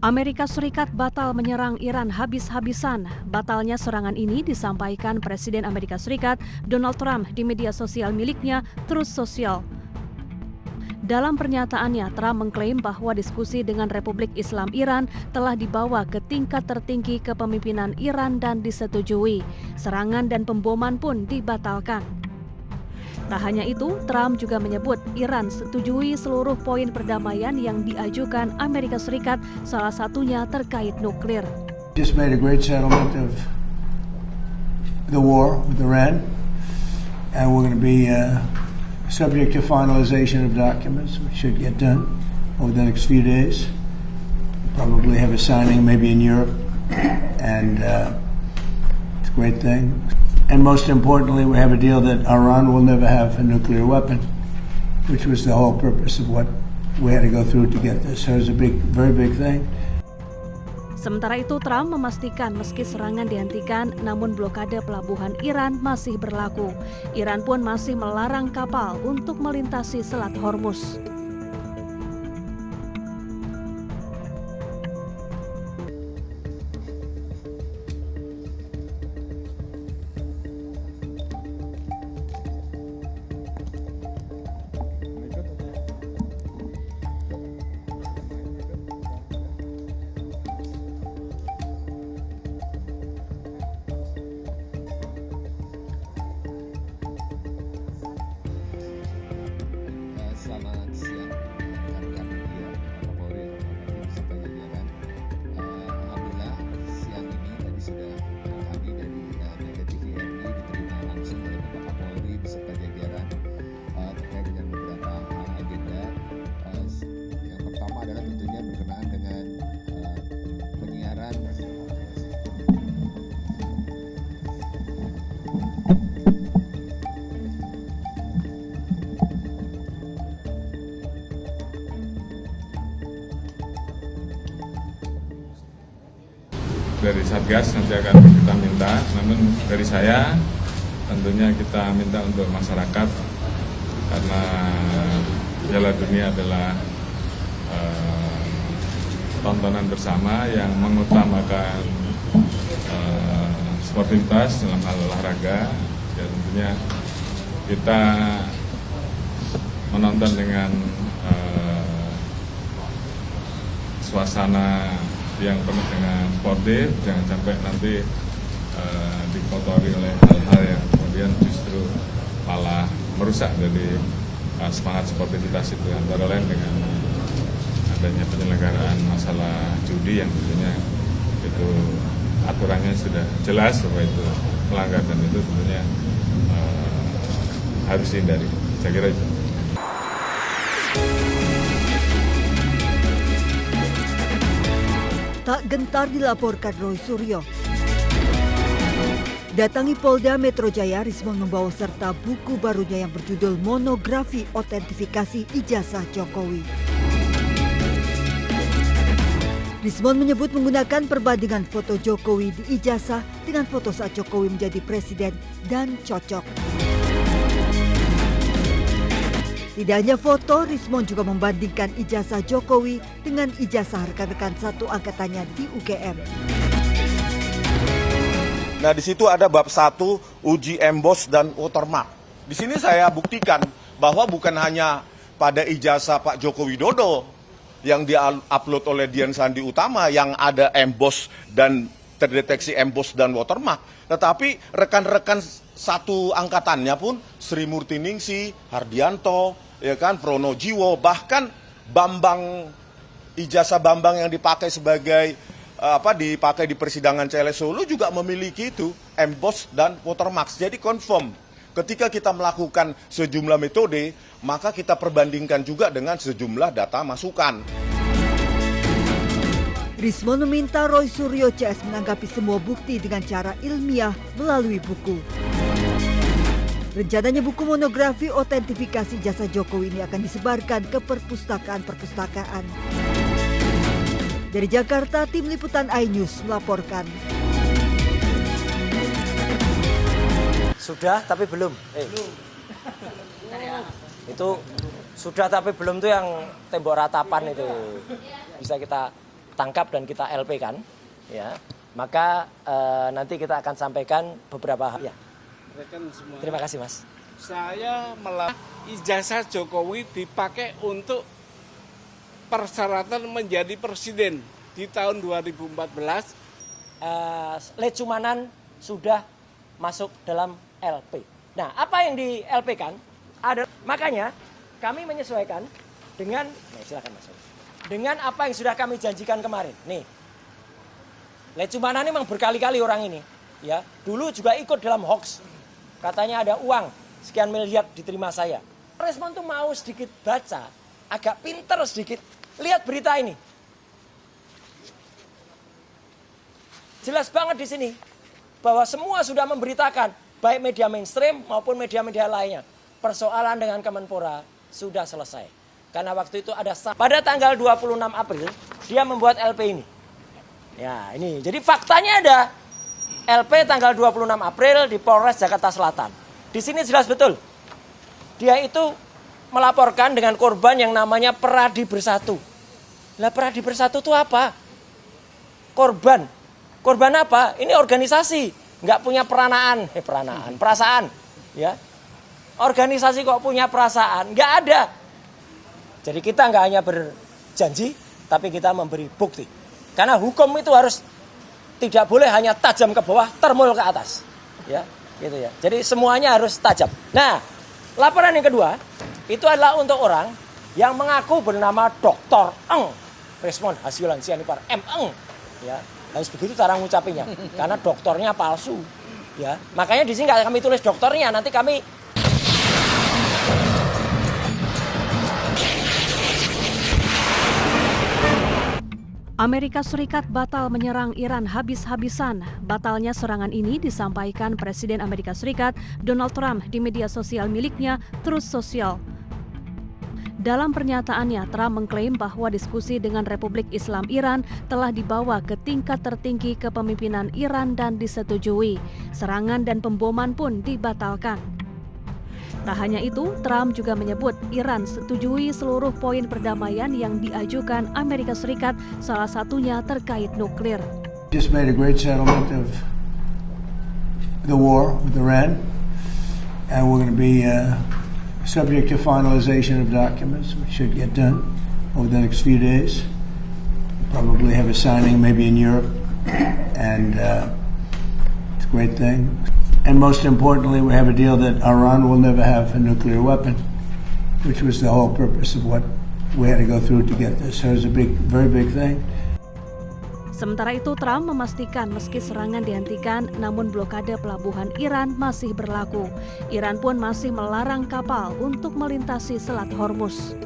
Amerika Serikat batal menyerang Iran habis-habisan. Batalnya serangan ini disampaikan Presiden Amerika Serikat Donald Trump di media sosial miliknya Truth Social. Dalam pernyataannya, Trump mengklaim bahwa diskusi dengan Republik Islam Iran telah dibawa ke tingkat tertinggi kepemimpinan Iran dan disetujui. Serangan dan pemboman pun dibatalkan. Tak hanya itu, Trump juga menyebut Iran setujui seluruh poin perdamaian yang diajukan Amerika Serikat, salah satunya terkait nuklir. Just made a great settlement of the war with Iran, and we're going to be subject to finalization of documents, which should get done over the next few days. Probably have a signing maybe in Europe, and it's a great thing. And most importantly, we have a deal that Iran will never have a nuclear weapon, which was the whole purpose of what we had to go through to get this. So it's a very big thing. Sementara itu, Trump memastikan meski serangan dihentikan, namun blokade pelabuhan Iran masih berlaku. Iran pun masih melarang kapal untuk melintasi Selat Hormuz. Selamat siang, rekan-rekan media, Kapolri, beserta jajaran. Alhamdulillah siang ini tadi sudah kami dari Mega TVRI diterima langsung oleh Bapak Kapolri beserta jajaran terkait dengan beberapa agenda. Yang pertama adalah tentunya berkenaan dengan penyiaran dari Satgas nanti akan kita minta, namun dari saya tentunya kita minta untuk masyarakat karena Piala Dunia adalah tontonan bersama yang mengutamakan sportivitas dalam hal olahraga. Ya, tentunya kita menonton dengan suasana yang penuh dengan sportif, jangan sampai nanti dikotori oleh hal-hal yang kemudian justru malah merusak dari semangat sportivitas itu, antara lain dengan adanya penyelenggaraan masalah judi yang tentunya itu aturannya sudah jelas bahwa itu melanggar dan itu tentunya harus dihindari. Saya kira itu. Tak gentar dilaporkan Roy Suryo. Datangi Polda Metro Jaya, Rismon membawa serta buku barunya yang berjudul Monografi Otentifikasi Ijazah Jokowi. Rismon menyebut menggunakan perbandingan foto Jokowi di ijazah dengan foto saat Jokowi menjadi presiden dan cocok. Tidak hanya foto, Rismon juga membandingkan ijazah Jokowi dengan ijazah rekan-rekan satu angkatannya di UGM. Nah, di situ ada bab 1 uji emboss dan watermark. Di sini saya buktikan bahwa bukan hanya pada ijazah Pak Joko Widodo yang di-upload oleh Dian Sandi Utama yang ada emboss dan terdeteksi emboss dan watermark, tetapi rekan-rekan satu angkatannya pun Sri Murti Ningsi, Hardianto, ya kan, Pronojiwo, bahkan Bambang, ijazah Bambang yang dipakai sebagai dipakai di persidangan CLS Solo juga memiliki itu emboss dan watermark. Jadi confirm. Ketika kita melakukan sejumlah metode, maka kita perbandingkan juga dengan sejumlah data masukan. Rismon meminta Roy Suryo CS menanggapi semua bukti dengan cara ilmiah melalui buku. Rencananya buku monografi otentifikasi jasa Jokowi ini akan disebarkan ke perpustakaan-perpustakaan. Dari Jakarta, tim liputan iNews melaporkan. Sudah tapi belum. Itu sudah tapi belum tuh yang tembok ratapan itu. Bisa kita tangkap dan kita LP kan, ya, maka nanti kita akan sampaikan beberapa hal. Ya. Terima kasih Mas. Saya ijazah Jokowi dipakai untuk persyaratan menjadi presiden di tahun 2014. Lecumanan sudah masuk dalam LP. Nah, apa yang di LP kan? Makanya kami menyesuaikan dengan, silakan Mas. Dengan apa yang sudah kami janjikan kemarin. Nih, Lecumanan ini memang berkali-kali orang ini, ya. Dulu juga ikut dalam hoax. Katanya ada uang sekian miliar diterima saya. Respon tuh mau sedikit baca, agak pinter sedikit. Lihat berita ini. Jelas banget di sini bahwa semua sudah memberitakan, baik media mainstream maupun media-media lainnya. Persoalan dengan Kemenpora sudah selesai. Karena waktu itu ada pada tanggal 26 April dia membuat LP ini. Ya, ini. Jadi faktanya ada LP tanggal 26 April di Polres Jakarta Selatan. Di sini jelas betul. Dia itu melaporkan dengan korban yang namanya Peradi Bersatu. Lah Peradi Bersatu itu apa? Korban. Korban apa? Ini organisasi, nggak punya perasaan, ya. Organisasi kok punya perasaan? Nggak ada. Jadi kita nggak hanya berjanji, tapi kita memberi bukti. Karena hukum itu harus tidak boleh hanya tajam ke bawah, termul ke atas, ya, gitu ya. Jadi semuanya harus tajam. Nah, laporan yang kedua itu adalah untuk orang yang mengaku bernama Dr. Eng, Resmond Hasilan Sianipar M. Eng, ya. Harus begitu cara ngucapinnya, karena doktornya palsu, ya. Makanya di sini nggak kami tulis dokternya, nanti kami. Amerika Serikat batal menyerang Iran habis-habisan. Batalnya serangan ini disampaikan Presiden Amerika Serikat Donald Trump di media sosial miliknya, Truth Social. Dalam pernyataannya, Trump mengklaim bahwa diskusi dengan Republik Islam Iran telah dibawa ke tingkat tertinggi kepemimpinan Iran dan disetujui. Serangan dan pemboman pun dibatalkan. Tak hanya itu, Trump juga menyebut Iran setujui seluruh poin perdamaian yang diajukan Amerika Serikat, salah satunya terkait nuklir. Just made a great settlement of the war with Iran, and we're going to be subject to finalization of documents, which should get done over the next few days. Probably have a signing maybe in Europe, and it's a great thing. And most importantly, we have a deal that Iran will never have a nuclear weapon, which was the whole purpose of what we had to go through to get this. So it's a very big thing. Sementara itu, Trump memastikan meski serangan dihentikan, namun blokade pelabuhan Iran masih berlaku. Iran pun masih melarang kapal untuk melintasi Selat Hormuz.